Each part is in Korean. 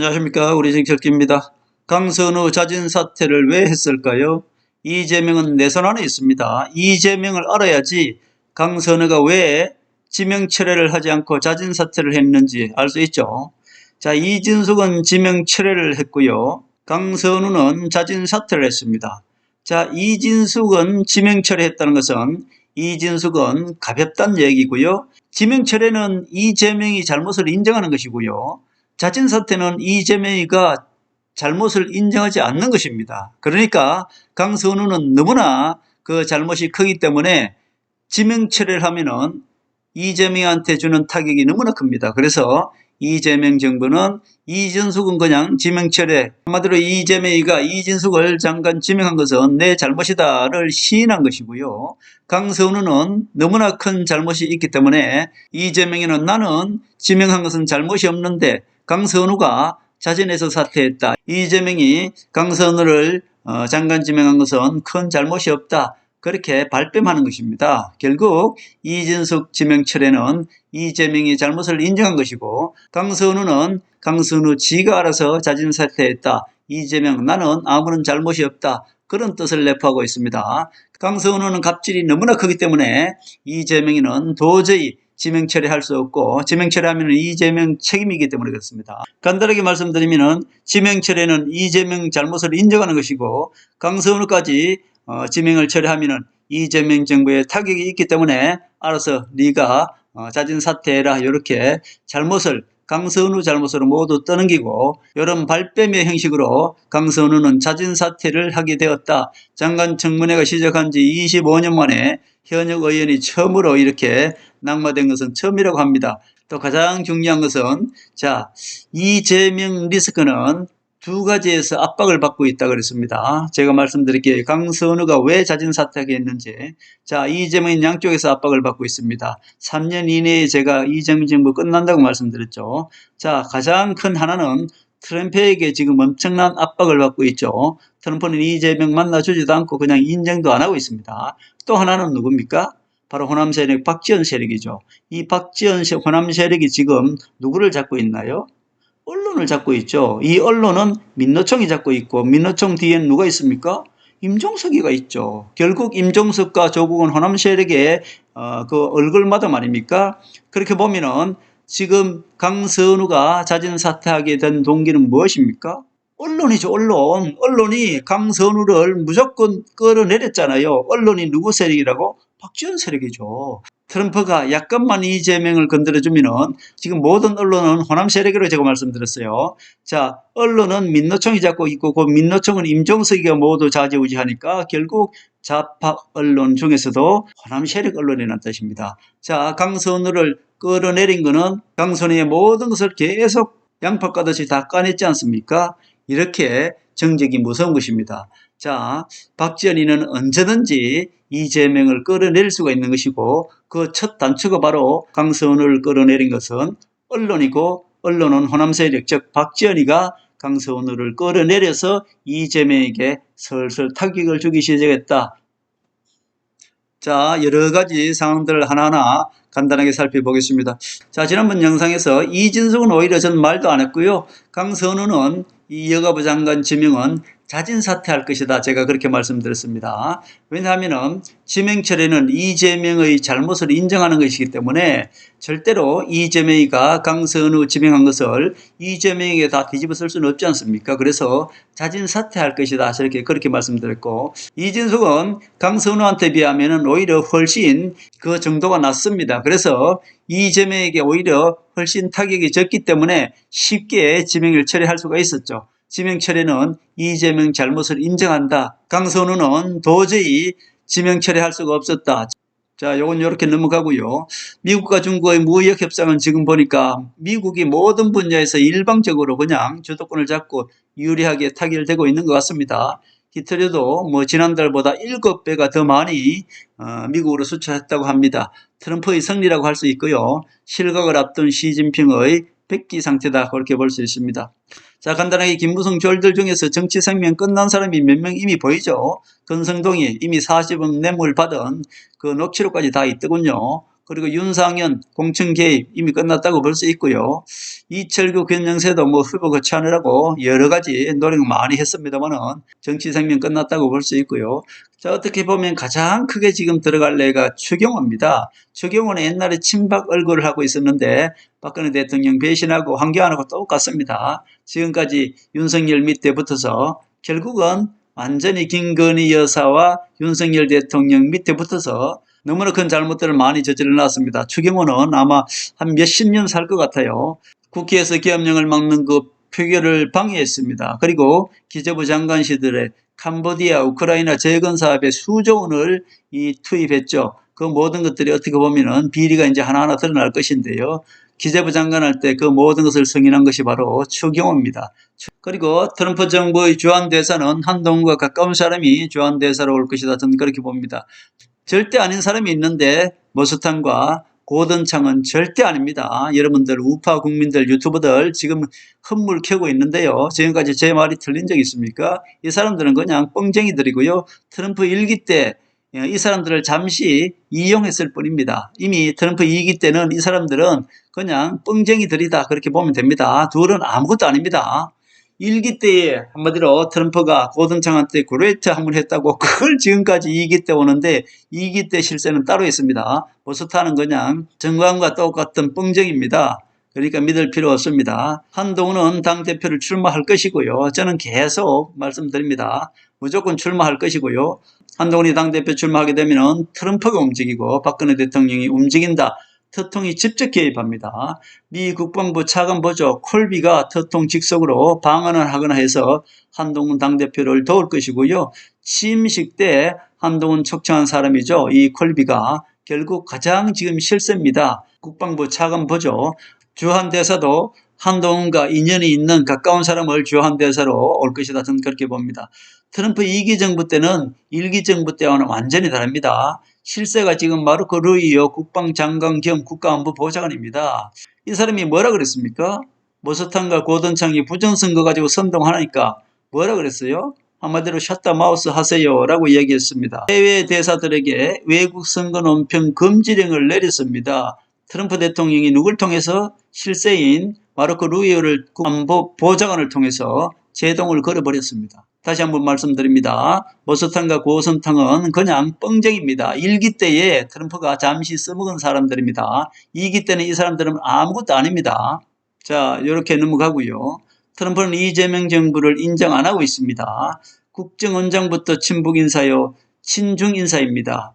안녕하십니까. 우리 정철기입니다. 강선우 자진 사퇴를 왜 했을까요? 이재명은 내선 안에 있습니다. 이재명을 알아야지 강선우가 왜 지명 철회를 하지 않고 자진 사퇴를 했는지 알 수 있죠. 자, 이진숙은 지명 철회를 했고요. 강선우는 자진 사퇴를 했습니다. 자, 이진숙은 지명 철회했다는 것은 이진숙은 가볍다는 얘기고요. 지명 철회는 이재명이 잘못을 인정하는 것이고요. 자진 사퇴는 이재명이가 잘못을 인정하지 않는 것입니다. 그러니까 강선우는 너무나 그 잘못이 크기 때문에 지명 철회를 하면은 이재명한테 주는 타격이 너무나 큽니다. 그래서 이재명 정부는 이진숙은 그냥 지명 철회, 한마디로 이재명이가 이진숙을 장관 지명한 것은 내 잘못이다를 시인한 것이고요. 강선우는 너무나 큰 잘못이 있기 때문에 이재명이는 나는 지명한 것은 잘못이 없는데 강선우가 자진해서 사퇴했다. 이재명이 강선우를 장관 지명한 것은 큰 잘못이 없다. 그렇게 발뺌하는 것입니다. 결국 이진숙 지명 철회는 이재명이 잘못을 인정한 것이고 강선우는 강선우 지가 알아서 자진 사퇴했다. 이재명 나는 아무런 잘못이 없다. 그런 뜻을 내포하고 있습니다. 강선우는 갑질이 너무나 크기 때문에 이재명이는 도저히 지명 철회할 수 없고 지명 철회하면 이재명 책임이기 때문에 그렇습니다. 간단하게 말씀드리면 지명 철회는 이재명 잘못을 인정하는 것이고 강선우까지 지명을 철회하면 이재명 정부의 타격이 있기 때문에 알아서 네가 자진 사퇴해라 이렇게 잘못을 강선우 잘못으로 모두 떠넘기고 이런 발뺌의 형식으로 강선우는 자진 사퇴를 하게 되었다. 장관 청문회가 시작한 지 25년 만에 현역 의원이 처음으로 이렇게 낙마된 것은 처음이라고 합니다. 또 가장 중요한 것은 이재명 리스크는 두 가지에서 압박을 받고 있다 그랬습니다. 제가 말씀드릴게요. 강선우가 왜 자진 사퇴했는지. 이재명은 양쪽에서 압박을 받고 있습니다. 3년 이내에 제가 이재명 정부 끝난다고 말씀드렸죠. 가장 큰 하나는 트럼프에게 지금 엄청난 압박을 받고 있죠. 트럼프는 이재명 만나주지도 않고 그냥 인정도 안 하고 있습니다. 또 하나는 누굽니까? 바로 호남 세력 박지원 세력이죠. 이 박지원 호남 세력이 지금 누구를 잡고 있나요? 언론을 잡고 있죠. 이 언론은 민노총이 잡고 있고 민노총 뒤에는 누가 있습니까? 임종석이가 있죠. 결국 임종석과 조국은 호남 세력의 그 얼굴마담 아닙니까? 그렇게 보면은 지금 강선우가 자진 사퇴하게 된 동기는 무엇입니까? 언론이죠. 언론이 강선우를 무조건 끌어내렸잖아요. 언론이 누구 세력이라고? 박지원 세력이죠. 트럼프가 약간만 이재명을 건드려주면은 지금 모든 언론은 호남 세력이라고 제가 말씀드렸어요. 언론은 민노총이 잡고 있고 그 민노총은 임종석이가 모두 좌지우지하니까 결국 좌파 언론 중에서도 호남 세력 언론이라는 뜻입니다. 강선우를 끌어내린 거는 강선우의 모든 것을 계속 양파 까듯이 다 까냈지 않습니까? 이렇게 정적이 무서운 것입니다. 박지원이는 언제든지 이재명을 끌어낼 수가 있는 것이고 그 첫 단추가 바로 강선우를 끌어내린 것은 언론이고 언론은 호남 세력 즉 박지원이가 강선우를 끌어내려서 이재명에게 슬슬 타격을 주기 시작했다. 여러 가지 상황들을 하나하나 간단하게 살펴보겠습니다. 지난번 영상에서 이진숙은 오히려 전 말도 안 했고요. 강선우는 이 여가부 장관 지명은 자진 사퇴할 것이다. 제가 그렇게 말씀드렸습니다. 왜냐하면 지명 철회는 이재명의 잘못을 인정하는 것이기 때문에 절대로 이재명이가 강선우 지명한 것을 이재명에게 다 뒤집어 쓸 수는 없지 않습니까? 그래서 자진 사퇴할 것이다. 그렇게 말씀드렸고 이진숙은 강선우한테 비하면 오히려 훨씬 그 정도가 낮습니다. 그래서 이재명에게 오히려 훨씬 타격이 적기 때문에 쉽게 지명을 철회할 수가 있었죠. 지명 철회는 이재명 잘못을 인정한다. 강선우는 도저히 지명 철회할 수가 없었다. 요건 이렇게 넘어가고요. 미국과 중국의 무역 협상은 지금 보니까 미국이 모든 분야에서 일방적으로 그냥 주도권을 잡고 유리하게 타결되고 있는 것 같습니다. 히틀러도 지난달보다 7배가 더 많이 미국으로 수출했다고 합니다. 트럼프의 승리라고 할 수 있고요. 실각을 앞둔 시진핑의 백기 상태다. 그렇게 볼 수 있습니다. 간단하게 김무성 졸들 중에서 정치 생명 끝난 사람이 몇 명 이미 보이죠. 권성동이 이미 40억 뇌물 받은 그 녹취록까지 다 있더군요. 그리고 윤상현 공천 개입 이미 끝났다고 볼 수 있고요. 이철규 변경세도 뭐 후보 거치하느라고 여러 가지 노력 많이 했습니다만은 정치 생명 끝났다고 볼 수 있고요. 자, 어떻게 보면 가장 크게 지금 들어갈 애가 추경호입니다. 추경호는 옛날에 친박 얼굴을 하고 있었는데 박근혜 대통령 배신하고 황교안하고 똑같습니다. 지금까지 윤석열 밑에 붙어서 결국은 완전히 김건희 여사와 윤석열 대통령 밑에 붙어서 너무나 큰 잘못들을 많이 저질러 놨습니다. 추경호는 아마 한 몇십 년 살 것 같아요. 국회에서 계엄령을 막는 그 표결을 방해했습니다. 그리고 기재부 장관 시절에 캄보디아, 우크라이나 재건 사업에 수조 원을 투입했죠. 그 모든 것들이 어떻게 보면은 비리가 이제 하나하나 드러날 것인데요. 기재부 장관 할 때 그 모든 것을 승인한 것이 바로 추경호입니다. 그리고 트럼프 정부의 주한 대사는 한동훈과 가까운 사람이 주한 대사로 올 것이다. 저는 그렇게 봅니다. 절대 아닌 사람이 있는데 머스탄과 고든창은 절대 아닙니다. 여러분들 우파 국민들 유튜버들 지금 헛물 켜고 있는데요. 지금까지 제 말이 틀린 적 있습니까? 이 사람들은 그냥 뻥쟁이들이고요. 트럼프 1기 때 이 사람들을 잠시 이용했을 뿐입니다. 이미 트럼프 2기 때는 이 사람들은 그냥 뻥쟁이들이다 그렇게 보면 됩니다. 둘은 아무것도 아닙니다. 1기 때에 한마디로 트럼프가 고든창한테 그레이트 한번 했다고 그걸 지금까지 2기 때 오는데 2기 때 실세는 따로 있습니다. 머스타는 그냥 정관과 똑같은 뻥쟁입니다. 그러니까 믿을 필요 없습니다. 한동훈은 당대표를 출마할 것이고요. 저는 계속 말씀드립니다. 무조건 출마할 것이고요. 한동훈이 당대표 출마하게 되면 트럼프가 움직이고 박근혜 대통령이 움직인다.特통이 직접 개입합니다. 미 국방부 차관보조 콜비가特통 직속으로 방언을 하거나 해서 한동훈 당대표를 도울 것이고요. 취임식 때 한동훈 촉청한 사람이죠. 이 콜비가 결국 가장 지금 실세입니다. 국방부 차관보조 주한 대사도 한동훈과 인연이 있는 가까운 사람을 주한 대사로 올 것이다. 저는 그렇게 봅니다. 트럼프 2기 정부 때는 1기 정부 때와는 완전히 다릅니다. 실세가 지금 마르코 루이오 국방장관 겸 국가안보 보좌관입니다. 이 사람이 뭐라 그랬습니까? 머스탄과 고든창이 부정선거 가지고 선동하니까 뭐라 그랬어요? 한마디로 샷다 마우스 하세요 라고 얘기했습니다. 해외 대사들에게 외국 선거 논평 금지령을 내렸습니다. 트럼프 대통령이 누굴 통해서 실세인 마르코 루이오를 국가안보 보좌관을 통해서 제동을 걸어버렸습니다. 다시 한번 말씀드립니다. 머스탄과 고선탕은 그냥 뻥쟁입니다. 1기 때에 트럼프가 잠시 써먹은 사람들입니다. 2기 때는 이 사람들은 아무것도 아닙니다. 자, 이렇게 넘어가고요. 트럼프는 이재명 정부를 인정 안 하고 있습니다. 국정원장부터 친북 인사요, 친중 인사입니다.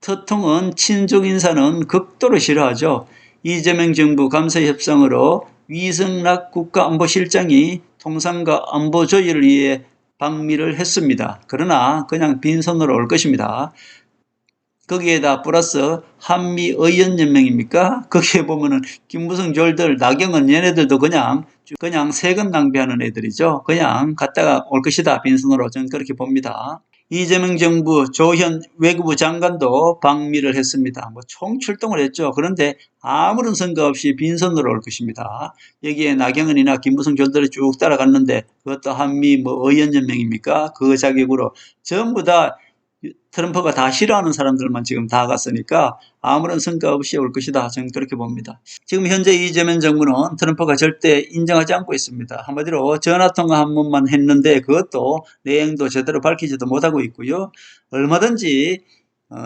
特통은 친중 인사는 극도로 싫어하죠. 이재명 정부 감사협상으로 위성락 국가안보실장이 통상과 안보 조율을 위해 방미를 했습니다. 그러나 그냥 빈손으로 올 것입니다. 거기에다 플러스 한미의원연맹입니까? 거기에 보면은 김무성 졸들, 나경원 얘네들도 그냥 세금 낭비하는 애들이죠. 그냥 갔다가 올 것이다. 빈손으로 저는 그렇게 봅니다. 이재명 정부 조현 외교부 장관도 방미를 했습니다. 뭐 총출동을 했죠. 그런데 아무런 선거 없이 빈손으로 올 것입니다. 여기에 나경원이나 김무성 졸들이 쭉 따라갔는데 그것도 한미 의원연맹입니까? 그 자격으로 전부 다 트럼프가 다 싫어하는 사람들만 지금 다 갔으니까 아무런 성과 없이 올 것이다. 저는 그렇게 봅니다. 지금 현재 이재명 정부는 트럼프가 절대 인정하지 않고 있습니다. 한마디로 전화통화 한 번만 했는데 그것도 내용도 제대로 밝히지도 못하고 있고요. 얼마든지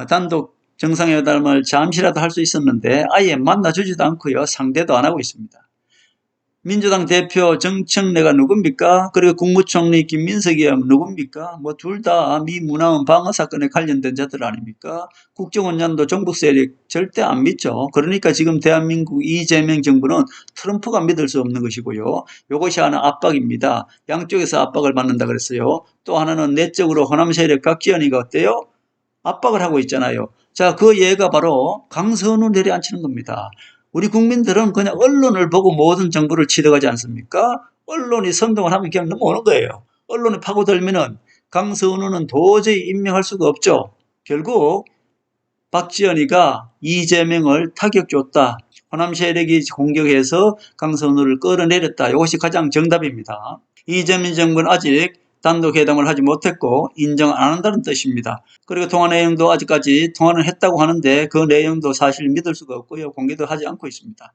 단독 정상회담을 잠시라도 할 수 있었는데 아예 만나주지도 않고요. 상대도 안 하고 있습니다. 민주당 대표 정청래가 누굽니까? 그리고 국무총리 김민석이 누굽니까? 뭐 둘 다 미 문화원 방어 사건에 관련된 자들 아닙니까? 국정원장도 종북 세력 절대 안 믿죠. 그러니까 지금 대한민국 이재명 정부는 트럼프가 믿을 수 없는 것이고요. 이것이 하나 압박입니다. 양쪽에서 압박을 받는다 그랬어요. 또 하나는 내적으로 호남 세력 박지원이가 어때요? 압박을 하고 있잖아요. 자, 그 예가 바로 강선우 내려앉히는 겁니다. 우리 국민들은 그냥 언론을 보고 모든 정보를 취득하지 않습니까? 언론이 선동을 하면 그냥 넘어오는 거예요. 언론이 파고들면은 강선우는 도저히 임명할 수가 없죠. 결국 박지원이가 이재명을 타격 줬다. 호남 세력이 공격해서 강선우를 끌어내렸다. 이것이 가장 정답입니다. 이재명 정부는 아직 단독 회담을 하지 못했고 인정 안 한다는 뜻입니다. 그리고 통화 내용도 아직까지 통화는 했다고 하는데 그 내용도 사실 믿을 수가 없고요. 공개도 하지 않고 있습니다.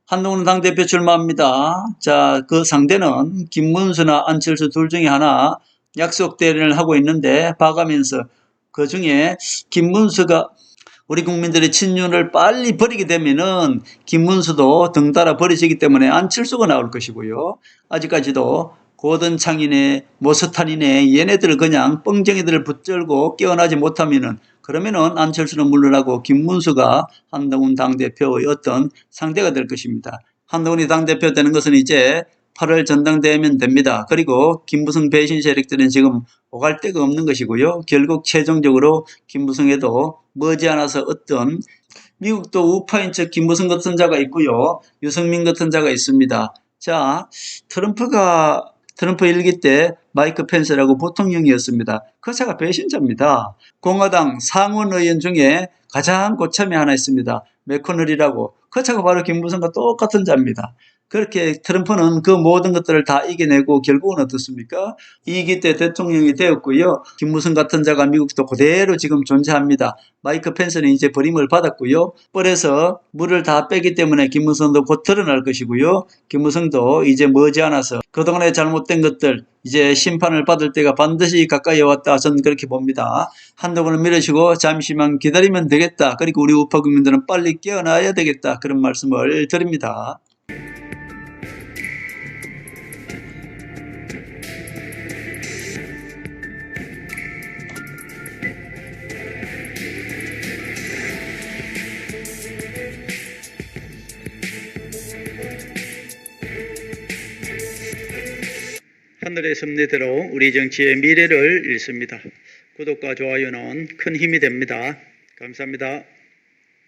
한동훈 당대표 출마합니다. 자, 그 상대는 김문수나 안철수 둘 중에 하나 약속 대련을 하고 있는데 봐가면서 그 중에 김문수가 우리 국민들의 친윤을 빨리 버리게 되면은 김문수도 덩달아 버려지기 때문에 안철수가 나올 것이고요. 아직까지도 고든창이네 모스탄이네 얘네들을 그냥 뻥쟁이들을 붙들고 깨어나지 못하면은 그러면은 안철수는 물러나고 김문수가 한동훈 당대표의 어떤 상대가 될 것입니다. 한동훈이 당대표 되는 것은 이제 8월 전당대회면 됩니다. 그리고 김무성 배신 세력들은 지금 오갈 데가 없는 것이고요. 결국 최종적으로 김무성에도 머지않아서 어떤 미국도 우파인 척 김무성 같은 자가 있고요. 유승민 같은 자가 있습니다. 자, 트럼프 일기 때 마이크 펜스라고 부통령이었습니다. 그 자가 배신자입니다. 공화당 상원 의원 중에 가장 고참이 하나 있습니다. 맥커널이라고. 그 자가 바로 김무성과 똑같은 자입니다. 그렇게 트럼프는 그 모든 것들을 다 이겨내고 결국은 어떻습니까? 2기 때 대통령이 되었고요. 김무성 같은 자가 미국도 그대로 지금 존재합니다. 마이크 펜스는 이제 버림을 받았고요. 뻘에서 물을 다 빼기 때문에 김무성도 곧 드러날 것이고요. 김무성도 이제 머지않아서 그동안에 잘못된 것들 이제 심판을 받을 때가 반드시 가까이 왔다. 저는 그렇게 봅니다. 한동훈을 밀으시고 잠시만 기다리면 되겠다. 그리고 우리 우파 국민들은 빨리 깨어나야 되겠다. 그런 말씀을 드립니다. 하늘의 섭리대로 우리 정치의 미래를 읽습니다. 구독과 좋아요는 큰 힘이 됩니다. 감사합니다.